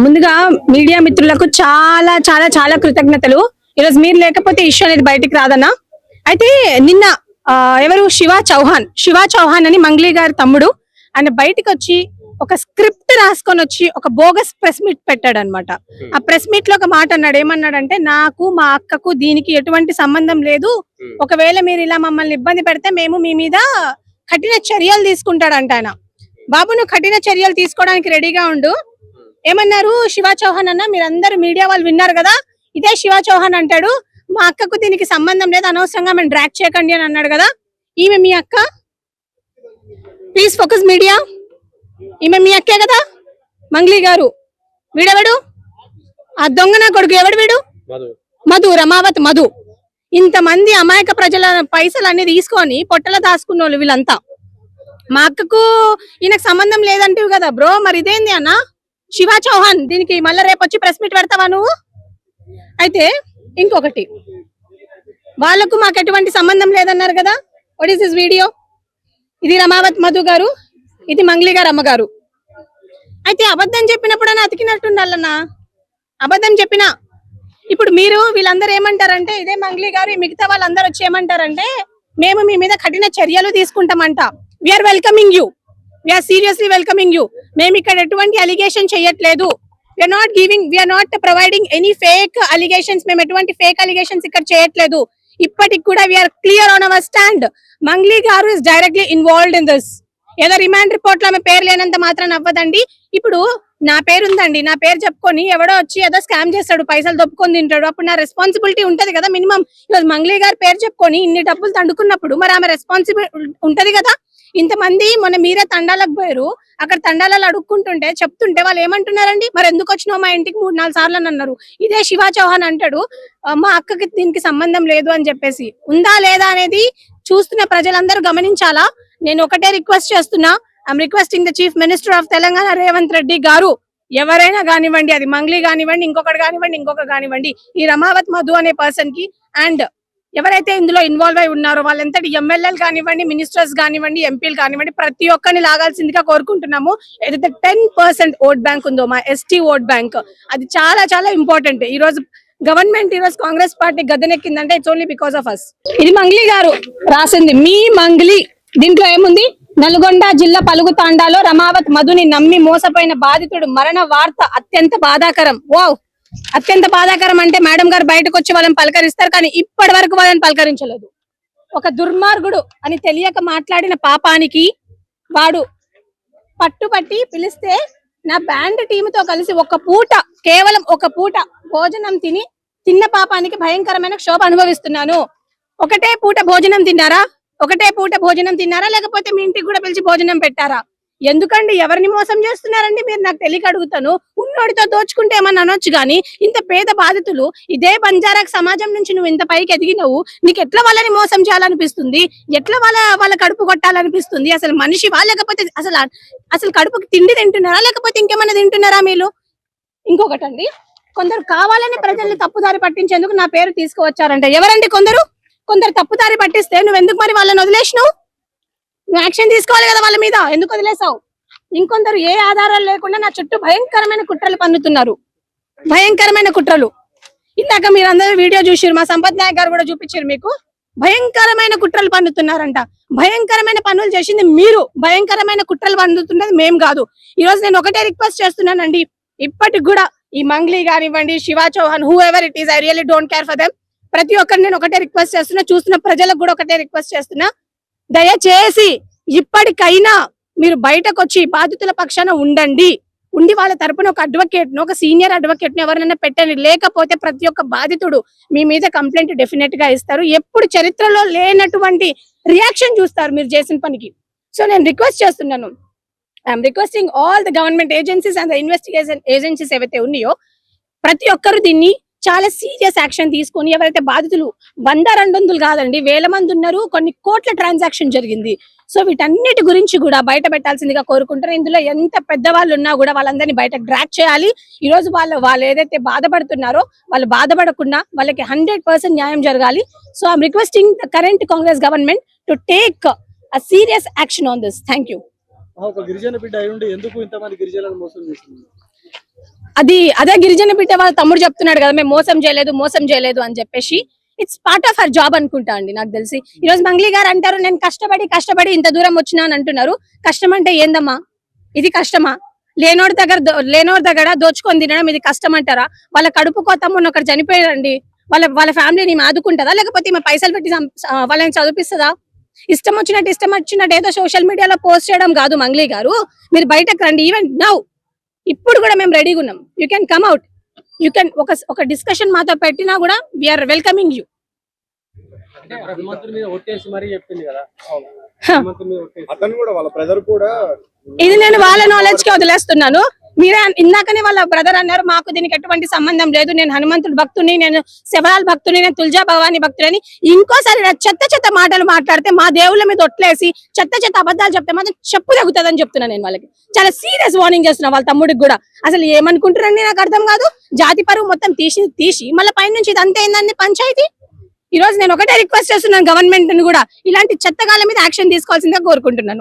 ముందుగా మీడియా మిత్రులకు చాలా చాలా చాలా కృతజ్ఞతలు. ఈరోజు మీరు లేకపోతే ఇష్యూ అనేది బయటికి రాదన్నా. అయితే నిన్న ఎవరు శివ చౌహాన్ అని మంగ్లీ గారి తమ్ముడు ఆయన బయటకు వచ్చి ఒక స్క్రిప్ట్ రాసుకొని వచ్చి ఒక బోగస్ ప్రెస్ మీట్ పెట్టాడు అనమాట. ఆ ప్రెస్ మీట్ లో ఒక మాట అన్నాడు. ఏమన్నాడంటే, నాకు మా అక్కకు దీనికి ఎటువంటి సంబంధం లేదు, ఒకవేళ మీరు ఇలా మమ్మల్ని ఇబ్బంది పెడితే మేము మీ మీద కఠిన చర్యలు తీసుకుంటాడంట ఆయన. బాబు, నువ్వు కఠిన చర్యలు తీసుకోవడానికి రెడీగా ఉండు. ఏమన్నారు శివ చౌహాన్ అన్న, మీరందరూ మీడియా వాళ్ళు విన్నారు కదా, ఇదే శివ చౌహాన్ అంటాడు, మా అక్కకు దీనికి సంబంధం లేదు, అనవసరంగా మేము డ్రాక్ చేయకండి అని అన్నాడు కదా. ఈమె మీ అక్క? Please focus media. ఈమె మీ అక్కే కదా మంగ్లీ గారు. వీడెవడు? ఆ దొంగ నా కొడుకు ఎవడు వీడు? మధు, రమావత్ మధు. ఇంతమంది అమాయక ప్రజల పైసలు అన్ని తీసుకొని పొట్టలో దాచుకున్న వాళ్ళు వీళ్ళంతా. మా అక్కకు ఈయనకు సంబంధం లేదంటివి కదా బ్రో, మరి ఇదేంది అన్న? శివ చౌహాన్, దీనికి మళ్ళీ రేపు వచ్చి ప్రెస్ మీట్ పెడతావా నువ్వు? అయితే ఇంకొకటి, వాళ్ళకు మాకు ఎటువంటి సంబంధం లేదన్నారు కదా. What is this video? ఇది రమావత్ మధు గారు, ఇది మంగ్లీ గారు అమ్మగారు. అయితే అబద్ధం చెప్పినప్పుడు అని అతికినట్టుండాలన్నా. అబద్ధం చెప్పినా ఇప్పుడు మీరు వీళ్ళందరూ ఏమంటారంటే, ఇదే మంగ్లీ గారు మిగతా వాళ్ళందరూ వచ్చి ఏమంటారంటే, మేము మీ మీద కఠిన చర్యలు తీసుకుంటామంట. We're welcoming you, we're seriously welcoming you. మేము ఇక్కడ ఎటువంటి అలిగేషన్ చేయట్లేదు. We're not providing any fake allegations. మేము ఎటువంటి ఫేక్ అలిగేషన్స్ ఇక్కడ చేయట్లేదు. ఇప్పటికి కూడా we're clear on our stand. Mangli garu is directly involved in this. ఏదో రిమాండ్ రిపోర్ట్ లో ఆమె పేరు లేనంత మాత్రం అవ్వదండి. ఇప్పుడు నా పేరు ఉందండి, నా పేరు చెప్పుకొని ఎవడో వచ్చి ఏదో స్కామ్ చేస్తాడు, పైసలు దొప్పుకొని తింటాడు, అప్పుడు నా రెస్పాన్సిబిలిటీ ఉంటది కదా మినిమం. ఈరోజు మంగ్లీ గారి పేరు చెప్పుకొని ఇన్ని డబ్బులు తండుకున్నప్పుడు మరి ఆమె రెస్పాన్సిబిలిటీ ఉంటది కదా. ఇంతమంది మొన్న మీరే తండాలకు పోయారు, అక్కడ తండాలలో అడుక్కుంటుంటే చెప్తుంటే వాళ్ళు ఏమంటున్నారండి, మరి ఎందుకు వచ్చినావు మా ఇంటికి 3-4 సార్లు అని అన్నారు. ఇదే శివ చౌహాన్ అంటాడు, మా అక్కకి దీనికి సంబంధం లేదు అని చెప్పేసి. ఉందా లేదా అనేది చూస్తున్న ప్రజలందరూ గమనించాలా. నేను ఒకటే రిక్వెస్ట్ చేస్తున్నా, I'm requesting the chief minister of Telangana Revanth Reddy గారు, ఎవరైనా కానివ్వండి, అది మంగ్లీ కానివ్వండి, ఇంకొకటి కానివ్వండి, ఈ రమావత్ మధు అనే పర్సన్ కి అండ్ ఎవరైతే ఇందులో ఇన్వాల్వ్ అయి ఉన్నారో వాళ్ళంతటి ఎమ్మెల్యేలు కానివ్వండి, మినిస్టర్స్ కానివ్వండి, ఎంపీలు కానివ్వండి, ప్రతి ఒక్కరిని లాగాల్సిందిగా కోరుకుంటున్నాము. ఏదైతే 10% ఓట్ బ్యాంక్ ఉందో మా ఎస్టీ ఓట్ బ్యాంక్, అది చాలా చాలా ఇంపార్టెంట్. ఈ రోజు గవర్నమెంట్, ఈ రోజు కాంగ్రెస్ పార్టీ గద్దెనెక్కిందంటే it's only because of us. ఇది మంగ్లీ గారు రాసింది, మీ మంగ్లీ. దీంట్లో ఏముంది? నల్గొండ జిల్లా పలుగు తాండాలో రమావత్ మధుని నమ్మి మోసపోయిన బాధితుడు మరణ వార్త అత్యంత బాధాకరం. వావ్, అత్యంత బాధాకరం అంటే మేడం గారు బయటకు వచ్చి వాళ్ళని పలకరిస్తారు, కానీ ఇప్పటి వరకు వాళ్ళని పలకరించలేదు. ఒక దుర్మార్గుడు అని తెలియక మాట్లాడిన పాపానికి వాడు పట్టుపట్టి పిలిస్తే నా బ్యాండ్ టీంతో కలిసి కేవలం ఒక పూట భోజనం తిన్న పాపానికి భయంకరమైన క్షోభ అనుభవిస్తున్నాను. ఒకటే పూట భోజనం తిన్నారా లేకపోతే మీ ఇంటికి కూడా పిలిచి భోజనం పెట్టారా? ఎందుకండి, ఎవరిని మోసం చేస్తున్నారండి మీరు? నాకు తెలియక అడుగుతాను. ఉన్నోడితో దోచుకుంటే ఏమన్నా అనొచ్చు కానీ, ఇంత పేద బాధితులు, ఇదే బంజారాకు సమాజం నుంచి నువ్వు ఇంత పైకి ఎదిగినవు, నీకు ఎట్లా వాళ్ళని మోసం చేయాలనిపిస్తుంది? ఎట్లా వాళ్ళ కడుపు కొట్టాలనిపిస్తుంది? అసలు మనిషివా లేకపోతే అసలు కడుపుకి తిండి తింటున్నారా లేకపోతే ఇంకేమన్నా తింటున్నారా మీరు? ఇంకొకటండి, కొందరు కావాలని ప్రజల్ని తప్పుదారి పట్టించేందుకు నా పేరు తీసుకువచ్చారంట. ఎవరండి కొందరు తప్పుదారి పట్టిస్తే నువ్వు ఎందుకు మరి వాళ్ళని వదిలేసినావు? నువ్వు యాక్షన్ తీసుకోవాలి కదా వాళ్ళ మీద, ఎందుకు వదిలేసావు? ఇంకొందరు ఏ ఆధారాలు లేకుండా నా చుట్టూ భయంకరమైన కుట్రలు పన్నుతున్నారు, భయంకరమైన కుట్రలు. ఇందాక మీరందరూ వీడియో చూసిరు, మా సంపత్ నాయక్ గారు కూడా చూపించారు మీకు. భయంకరమైన కుట్రలు పన్నుతున్నారంట. భయంకరమైన పనులు చేసింది మీరు, భయంకరమైన కుట్రలు పన్నుతున్నది మేం కాదు. ఈ రోజు నేను ఒకటే రిక్వెస్ట్ చేస్తున్నానండి, ఇప్పటికి కూడా ఈ మంగ్లీ కానివ్వండి, Shiva Chauhan, whoever it is, I really don't care for them. ప్రతి ఒక్కరు నేను ఒకటే రిక్వెస్ట్ చేస్తున్నా, చూస్తున్న ప్రజలకు కూడా ఒకటే రిక్వెస్ట్ చేస్తున్నా, దయచేసి ఇప్పటికైనా మీరు బయటకు వచ్చి బాధితుల పక్షాన ఉండి వాళ్ళ తరపున ఒక అడ్వకేట్ ను, ఒక సీనియర్ అడ్వకేట్ ను ఎవరైనా పెట్టండి. లేకపోతే ప్రతి ఒక్క బాధితుడు మీ మీద కంప్లైంట్ డెఫినెట్ గా ఇస్తారు. ఎప్పుడు చరిత్రలో లేనటువంటి రియాక్షన్ చూస్తారు మీరు చేసిన పనికి. సో నేను రిక్వెస్ట్ చేస్తున్నాను, I'm requesting all the government agencies and the investigation agencies ఏవైతే ఉన్నాయో, ప్రతి ఒక్కరు దీన్ని చాలా సీరియస్ యాక్షన్ తీసుకొని, ఎవరైతే బాధితులు 100-200 కాదండి, 1000 మంది ఉన్నారు, కొన్ని కోట్ల ట్రాన్సాక్షన్ జరిగింది. సో వీటన్నిటి గురించి కూడా బయట పెట్టాల్సిందిగా కోరుకుంటారు. ఇందులో ఎంత పెద్దవాళ్ళు ఉన్నా కూడా వాళ్ళందరినీ బయట డ్రాక్ చేయాలి. ఈ రోజు వాళ్ళు ఏదైతే బాధపడుతున్నారో వాళ్ళు బాధపడకుండా వాళ్ళకి 100% న్యాయం జరగాలి. So I'm requesting the current Congress government to take a serious action on this. Thank you. ఒక గిరిజన బిడ్డ అయి ఉండి ఎందుకు ఇంతమంది గిరిజనులను మోసం చేస్తుంది? అదే గిరిజన బిడ్డ వాళ్ళ తమ్ముడు చెప్తున్నాడు కదా, మేము మోసం చేయలేదు అని చెప్పేసి. It's part of her job అనుకుంటా అండి నాకు తెలిసి. ఈ రోజు మంగ్లీ గారు అంటారు నేను కష్టపడి ఇంత దూరం వచ్చినా అని అంటున్నారు. కష్టం అంటే ఏందమ్మా? ఇది కష్టమా? లేనోడి దగ్గర దోచుకొని తినడం ఇది కష్టం అంటారా? వాళ్ళ కడుపు కోత మొన్న ఒకటి చనిపోయారండి. వాళ్ళ ఫ్యామిలీని ఆదుకుంటుందా, లేకపోతే ఈమె పైసలు పెట్టి వాళ్ళని చదివిస్తుందా? ఇష్టం వచ్చినట్టు ఏదో సోషల్ మీడియాలో పోస్ట్ చేయడం కాదు మంగ్లీ గారు. మీరు బయటకు రండి. ఈవెన్ నౌ ఇప్పుడు కూడా మేము రెడీగా ఉన్నాం. You can come out. You can ఒక డిస్కషన్ మాతో పెట్టినా కూడా వీఆర్ వెల్కమింగ్ యూ. అంటే హనుమంతుడి మీద ఒట్టేసి మరీ చెప్పింది కదా. అతను కూడా వాళ్ళ బ్రదర్ కూడా ఇది నేను వాళ్ళ నాలెడ్జ్ కి వదిలేస్తున్నాను. మీరే ఇందాకనే వాళ్ళ బ్రదర్ అన్నారు మాకు దీనికి ఎటువంటి సంబంధం లేదు, నేను హనుమంతుడు భక్తుని, నేను శివరాల్ భక్తుని, నేను తుల్జా భవాని భక్తుని. ఇంకోసారి చెత్త మాటలు మాట్లాడితే మా దేవుళ్ళ మీద ఒట్లేసి చెత్త అబద్ధాలు చెప్తే మాత్రం చెప్పు తగ్గుతుందని చెప్తున్నా నేను వాళ్ళకి. చాలా సీరియస్ వార్నింగ్ చేస్తున్నా వాళ్ళ తమ్ముడికి కూడా. అసలు ఏమనుకుంటారండి నాకు అర్థం కాదు. జాతి పరువు మొత్తం తీసి మళ్ళీ పైన నుంచి ఇది అంతే ఏందండి పంచాయతీ. ఈ రోజు నేను ఒకటే రిక్వెస్ట్ చేస్తున్నాను గవర్నమెంట్ ని కూడా, ఇలాంటి చెత్తగాల మీద యాక్షన్ తీసుకోవాల్సిందిగా కోరుకుంటున్నాను.